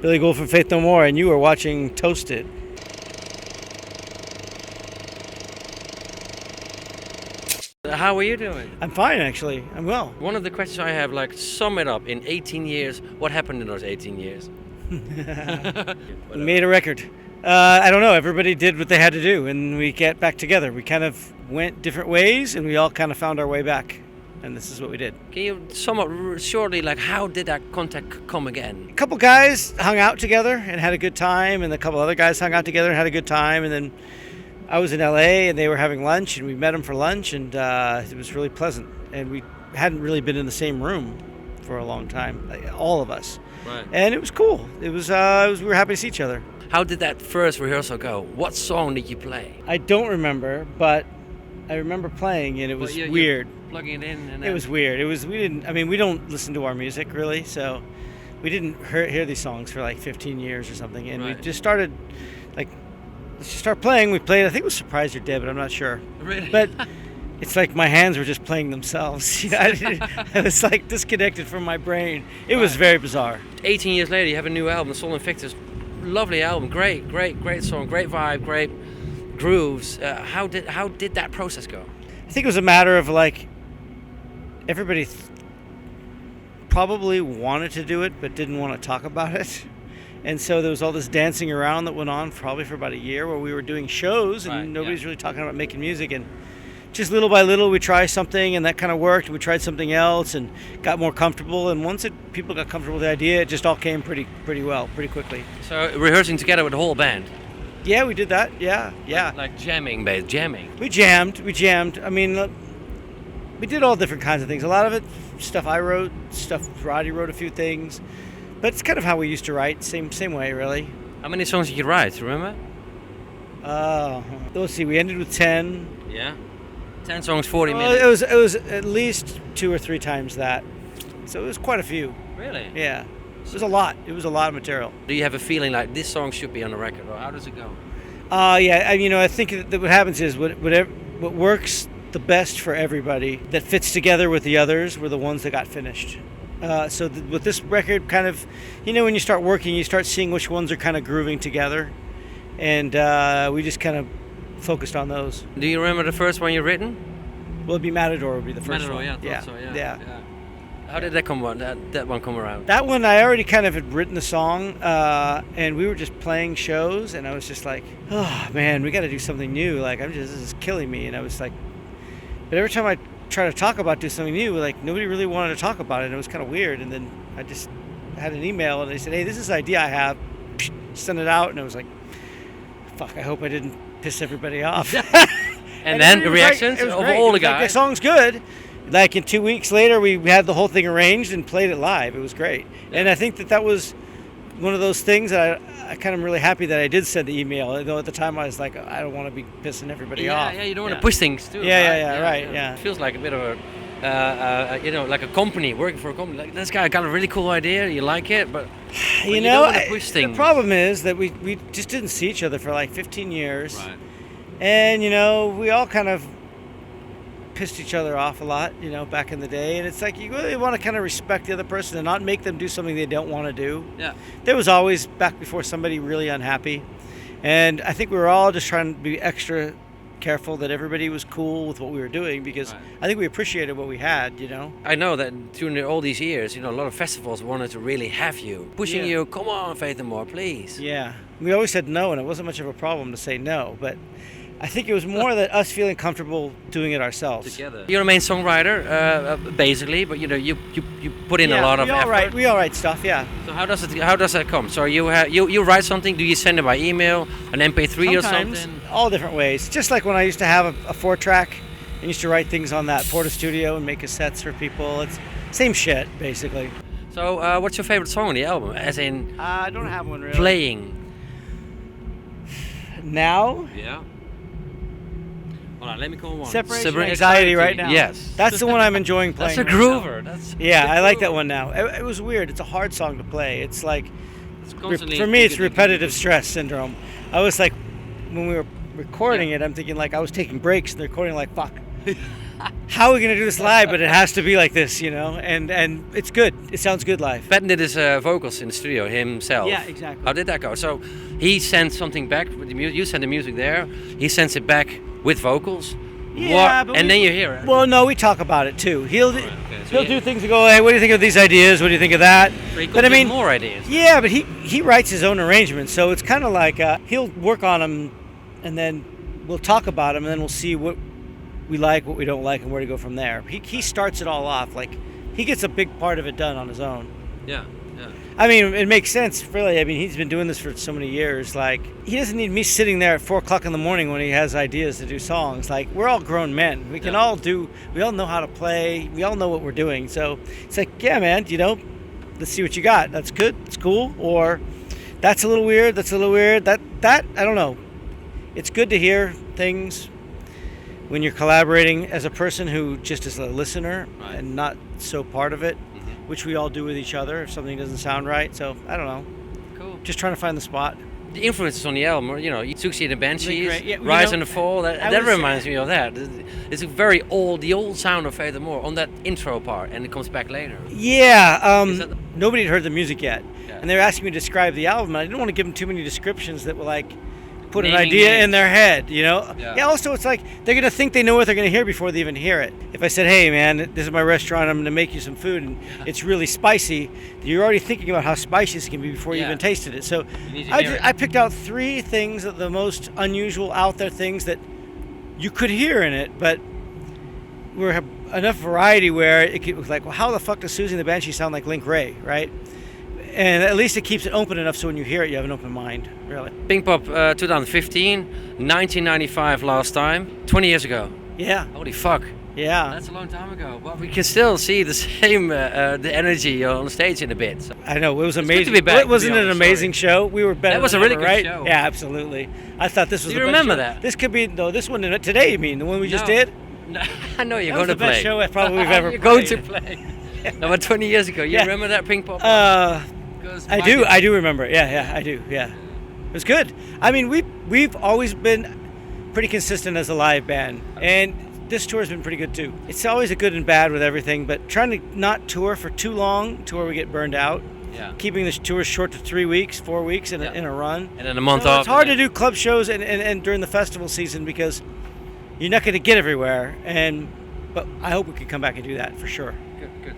Billy Gould from Faith No More, and you are watching Toasted. How are you doing? I'm fine, actually. I'm well. One of the questions I have, like, sum it up in 18 years. What happened in those 18 years? We made a record. I don't know. Everybody did what they had to do, and we get back together. We kind of went different ways, and we all kind of found our way back. And this is what we did. Can you sum up shortly, like, how did that contact come again? A couple guys hung out together and had a good time, and a couple other guys hung out together and had a good time, and then I was in LA and they were having lunch, and we met them for lunch, and it was really pleasant. And we hadn't really been in the same room for a long time, all of us. Right. And it was cool. We were happy to see each other. How did that first rehearsal go? What song did you play? I don't remember, but I remember playing, and it was weird. Plugging it in, and it was weird. We don't listen to our music really, so we didn't hear these songs for like 15 years or something, and we just started like, let's just start playing. We played, I think it was Surprise You're Dead, but I'm not sure. Really? But it's like my hands were just playing themselves. I was like disconnected from my brain. It was very bizarre. 18 years later, you have a new album, The Soul Invictus. Lovely album, great song, great vibe, great grooves. How did that process go? I think it was a matter of like, everybody probably wanted to do it but didn't want to talk about it, and so there was all this dancing around that went on probably for about a year where we were doing shows and nobody's really talking about making music, and just little by little we tried something and that kind of worked, and we tried something else and got more comfortable, and once people got comfortable with the idea, it just all came pretty well, pretty quickly. So rehearsing together with the whole band? Yeah, we did that. Yeah. Like jamming, babe, jamming. We jammed. I mean, we did all different kinds of things. A lot of it, stuff I wrote, stuff Roddy wrote a few things. But it's kind of how we used to write, same way, really. How many songs did you write, remember? Let's see, we ended with 10. Yeah. 10 songs, 40 minutes. It was at least 2 or 3 times that. So it was quite a few. Really? Yeah. It was a lot. It was a lot of material. Do you have a feeling like this song should be on the record, or how does it go? Yeah, I think that what happens is what works the best for everybody that fits together with the others were the ones that got finished. So with this record, kind of, when you start working, you start seeing which ones are kind of grooving together, and we just kind of focused on those. Do you remember the first one you've written? Well, it'd be Matador would be the first Matador, one. Yeah, I thought so, yeah. How did that come on? That one come around? That one, I already kind of had written the song, and we were just playing shows, and I was just like, oh man, we got to do something new. Like, this is killing me, and I was like, but every time I try to talk about doing something new, like nobody really wanted to talk about it, and it was kind of weird. And then I just had an email, and they said, hey, this is an idea I have, send it out, and I was like, fuck, I hope I didn't piss everybody off. and then the reactions of all the guys. Like, the song's good. Like in 2 weeks later, we had the whole thing arranged and played it live. It was great. Yeah. And I think that was one of those things that I kind of really happy that I did send the email. Though at the time I was like, I don't want to be pissing everybody off. Yeah, you don't want to push things too. Right. It feels like a bit of a, like a company, working for a company. Like, this guy got a really cool idea, you like it, but you don't want to push things. The problem is that we just didn't see each other for like 15 years. Right. And, we all kind of pissed each other off a lot, back in the day, and it's like you really want to kind of respect the other person and not make them do something they don't want to do. Yeah. There was always, back before, somebody really unhappy, and I think we were all just trying to be extra careful that everybody was cool with what we were doing, because I think we appreciated what we had, I know that during all these years, a lot of festivals wanted to really have you, pushing you, come on, Faith No More, please. Yeah. We always said no, and it wasn't much of a problem to say no, but I think it was more that us feeling comfortable doing it ourselves. Together. You're a main songwriter, basically, but you put in a lot of effort. We all write stuff, yeah. So how does that come? So you write something? Do you send it by email, an MP3 Sometimes, or something? All different ways. Just like when I used to have a 4-track, I used to write things on that Porta Studio and make cassettes for people. It's same shit, basically. So what's your favorite song on the album? As in, I don't have one really. Playing. Now? Yeah. Hold on, let me call one. Separation Anxiety right now. Yes. That's the one I'm enjoying playing. That's a groover. I like that one now. It was weird. It's a hard song to play. It's like, for me, it's repetitive stress syndrome. I was like, when we were recording it, I'm thinking like I was taking breaks, and they're recording like, fuck. how are we gonna do this live? But it has to be like this, you know. And it's good. It sounds good live. Ben did his vocals in the studio himself. Yeah, exactly. How did that go? So he sends something back with the music. You send the music there. He sends it back with vocals. Yeah, and then you hear it. Well, no, we talk about it too. He'll So he'll do things and go, hey, what do you think of these ideas? What do you think of that? So he But I mean, more ideas. yeah, but he writes his own arrangements, so it's kind of like he'll work on them, and then we'll talk about them, and then we'll see what we like, what we don't like, and where to go from there. He starts it all off. Like, he gets a big part of it done on his own. Yeah. I mean, it makes sense, really. I mean, he's been doing this for so many years. Like, he doesn't need me sitting there at 4 o'clock in the morning when he has ideas to do songs. Like, we're all grown men. We can all we all know how to play. We all know what we're doing. So it's like, yeah, man, you know, let's see what you got. That's good. It's cool. Or that's a little weird. That's a little weird. That I don't know. It's good to hear things when you're collaborating as a person who just is a listener and not so part of it. Which we all do with each other if something doesn't sound right. So, I don't know. Cool. Just trying to find the spot. The influences on the album, you know, Suxy and the Banshees, Yeah, Rise and the Fall, that reminds me of that. It's a very the old sound of Faith No More on that intro part, and it comes back later. Yeah, nobody had heard the music yet. Yeah. And they were asking me to describe the album, and I didn't want to give them too many descriptions that were like, put an idea in their head, you know? Yeah, also it's like, they're going to think they know what they're going to hear before they even hear it. If I said, hey man, this is my restaurant, I'm going to make you some food, and it's really spicy, you're already thinking about how spicy this can be before you even tasted it. So I picked out 3 things, that the most unusual, out there things that you could hear in it, but we have enough variety where it was like, well, how the fuck does Susie and the Banshee sound like Link Ray, right? And at least it keeps it open enough so when you hear it, you have an open mind, really. Pinkpop 2015, 1995 last time, 20 years ago. Yeah. Holy fuck. Yeah. That's a long time ago. But we can still see the same the energy on stage in a bit. So. I know, it was amazing. It's good to be back, Wasn't it an amazing show? We were better. That was than a really ever, good right? show. Yeah, absolutely. I thought this was Do the you best remember show. that? This could be, this one today, you mean, the one we just did? No, I know you're going to play. That was the best show I probably we've ever You're played. going to play. No, but 20 years ago, you remember that Pinkpop? I do remember it. Yeah, I do. Yeah, it was good. I mean, we've always been pretty consistent as a live band, and this tour has been pretty good too. It's always a good and bad with everything, but trying to not tour for too long to where we get burned out. Yeah. Keeping the tours short to 3 weeks, 4 weeks in a run, and then a month off. It's hard to do club shows and during the festival season because you're not going to get everywhere. But I hope we can come back and do that for sure. Good.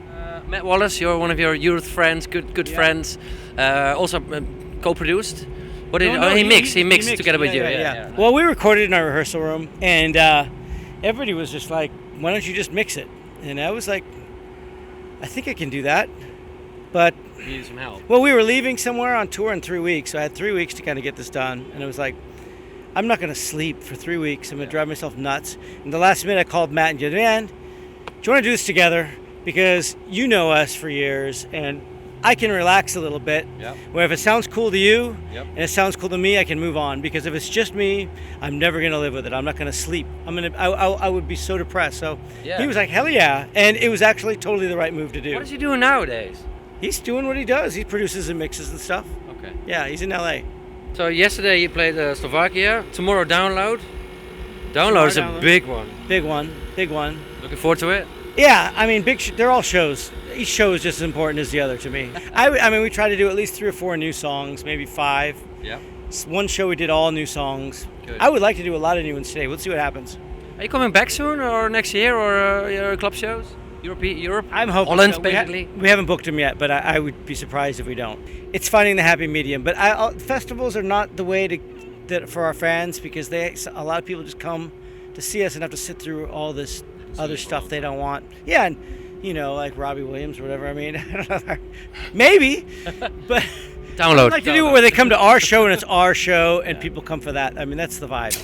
Matt Wallace, you're one of your youth friends, good friends. Also co-produced. What did he mixed? He mixed together with you. Yeah. Well, we recorded in our rehearsal room, and everybody was just like, "Why don't you just mix it?" And I was like, "I think I can do that," but you need some help. Well, we were leaving somewhere on tour in 3 weeks, so I had 3 weeks to kind of get this done, and it was like, I'm not going to sleep for 3 weeks. I'm going to drive myself nuts. And the last minute, I called Matt and said, man, do you want to do this together? Because you know us for years, and I can relax a little bit. Yep. Where if it sounds cool to you, yep, and it sounds cool to me, I can move on. Because if it's just me, I'm never going to live with it. I'm not going to sleep. I would be so depressed. So he was like, hell yeah. And it was actually totally the right move to do. What is he doing nowadays? He's doing what he does. He produces and mixes and stuff. Okay. Yeah, he's in LA. So yesterday you played Slovakia. Tomorrow Download. Download is a big one. Big one. Looking forward to it. Yeah, I mean, they're all shows. Each show is just as important as the other to me. I mean, we try to do at least 3 or 4 new songs, maybe 5. Yeah. One show we did all new songs. Good. I would like to do a lot of new ones today. We'll see what happens. Are you coming back soon, or next year, or your club shows? Europe? I'm hoping. Holland, so. basically. We haven't booked them yet, but I would be surprised if we don't. It's finding the happy medium. But festivals are not the way for our fans because a lot of people just come to see us and have to sit through all this other stuff they don't want. Yeah, and like Robbie Williams or whatever. I mean, I don't know. Maybe, but Download. I'd like to do it where they come to our show and it's our show and people come for that. I mean, that's the vibe.